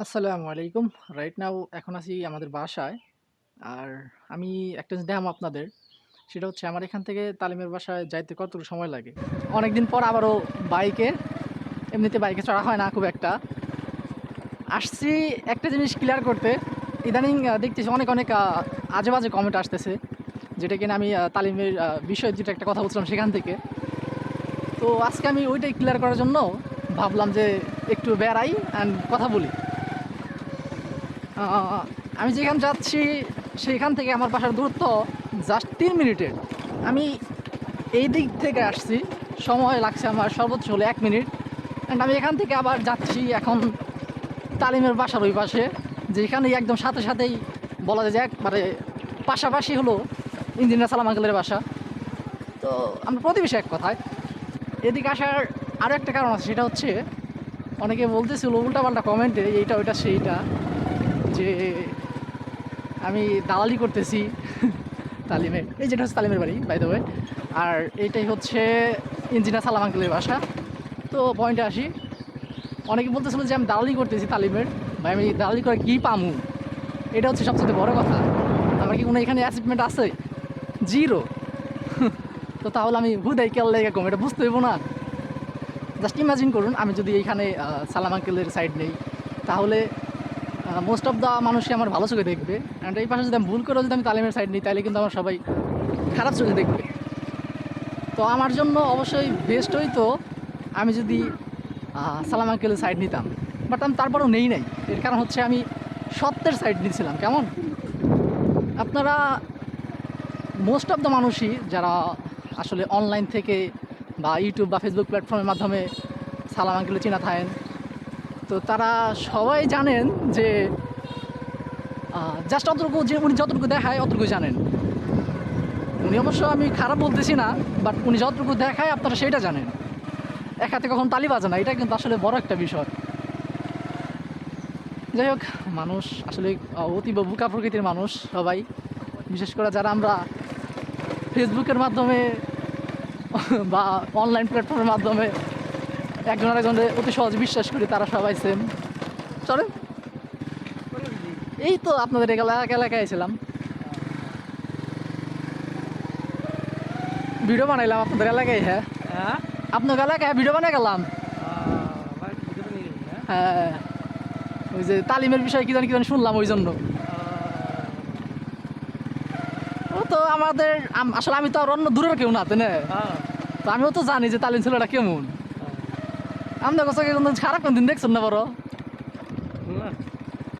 আসসালামু আলাইকুম। Right now এখন আছি আমাদের বাসায়। আর আমি একটা জিনিস দেখাবো আপনাদের। সেটা হচ্ছে আমার এখান থেকে তালিমের বাসায় যাইতে কতটুকু সময় লাগে। অনেকদিন পর আবারও বাইকে, এমনিতে বাইকে চড়া হয় না খুব একটা। আসছি একটা জিনিস ক্লিয়ার করতে। ইদানিং দেখতেছি অনেক আজে-বাজে কমেন্ট আসতেছে। যেটা কিনা আমি তালিমের বিষয়ে যেটা একটা কথা বলছিলাম সেখান থেকে। তো আজকে আমি ওইটাই ক্লিয়ার করার জন্য ভাবলাম যে একটু বেড়াই অ্যান্ড কথা বলি। আ আমি যেখানে যাচ্ছি সেখান থেকে আমার বাসার দূরত্ব জাস্ট ৩ মিনিটের। আমি এই দিক থেকে আসছি, সময় লাগছে আমার সর্বোচ্চ হলো ১ মিনিট। অ্যান্ড আমি এখান থেকে আবার যাচ্ছি এখন তালিমের বাসার ওই পাশে, যেখানেই একদম সাথেই বলা যায় যে একবারে পাশাপাশি হলো ইঞ্জিনিয়ার সালাম আঙ্কেলের বাসা। তো আমরা প্রতিবেশী এক কথায়। এদিকে আসার আরও একটা কারণ আছে, সেটা হচ্ছে অনেকে বলতেছিল উল্টাপাল্টা কমেন্টে এইটা ওইটা সেইটা, যে আমি দালালি করতেছি তালিমে। এই যেটা হচ্ছে তালিমের বাড়ি বাই দ্য ওয়ে। আর এইটাই হচ্ছে ইঞ্জিনিয়ার সালাম আঙ্কেলের বাসা। তো পয়েন্টে আসি, অনেকে বলতেছিল যে আমি দালালি করতেছি তালিমের। ভাই আমি দালালি করে কী পামু? এটা হচ্ছে সবচেয়ে বড় কথা। আমার কি কোনো এখানে অ্যাচিভমেন্ট আছে? জিরো। তো তাহলে আমি হুদাই কেল লেগে কম, এটা বুঝতে হইব না? জাস্ট ইমাজিন করুন, আমি যদি এইখানে সালাম আঙ্কেলের সাইড নেই, তাহলে মোস্ট অফ দ্য মানুষই আমার ভালো চোখে দেখবে। অ্যান্ড এই পাশে যদি আমি ভুল করেও যদি আমি তালিমের সাইড নিই, তাহলে কিন্তু আমার সবাই খারাপ চোখে দেখবে। তো আমার জন্য অবশ্যই বেস্ট হইতো আমি যদি সালাম আঙ্কেলের সাইড নিতাম। বাট আমি তারপরেও নেই নাই। এর কারণ হচ্ছে আমি সত্যের সাইড নিয়েছিলাম। কেমন? আপনারা মোস্ট অফ দ্য মানুষই যারা আসলে অনলাইন থেকে বা ইউটিউব বা ফেসবুক প্ল্যাটফর্মের মাধ্যমে সালাম আঙ্কেলে চেনা থাকেন, তো তারা সবাই জানেন যে জাস্ট অতটুকু, যে উনি যতটুকু দেখায় অতটুকু জানেন। উনি অবশ্য, আমি খারাপ বলতেছি না, বাট উনি যতটুকু দেখায় আপনারা সেইটা জানেন। এক হাতে কখন তালি বাজে না, এটা কিন্তু আসলে বড় একটা বিষয়। যাই হোক, মানুষ আসলে অতীব বোকা প্রকৃতির মানুষ সবাই। বিশেষ করে যারা আমরা ফেসবুকের মাধ্যমে বা অনলাইন প্ল্যাটফর্মের মাধ্যমে একজন আরেকজনের অতি সহজে বিশ্বাস করি, তারা সবাই সেম। চলেন, এই তো আপনাদের এলাকায় ছিলাম, ভিডিও বানাইলাম আপনাদের এলাকায়। হ্যাঁ, হ্যাঁ? আপনার এলাকায় ভিডিও বানাই গেলাম। আমার ভিডিও বানিয়ে গেলি না? হ্যাঁ, ওই যে তালিমের বিষয়ে কি জানি শুনলাম, ওই জন্য। ও তো আমাদের আসলে আমি তো আর অন্য দূরের কেউ না, তাই না? হ্যাঁ, তো আমিও তো জানি যে তালিম ছেলেটা কেমন। হ্যাঁ। আপনার কাছে কিন্তু খারাপ কোন দিন দেখছেন না বড়? না,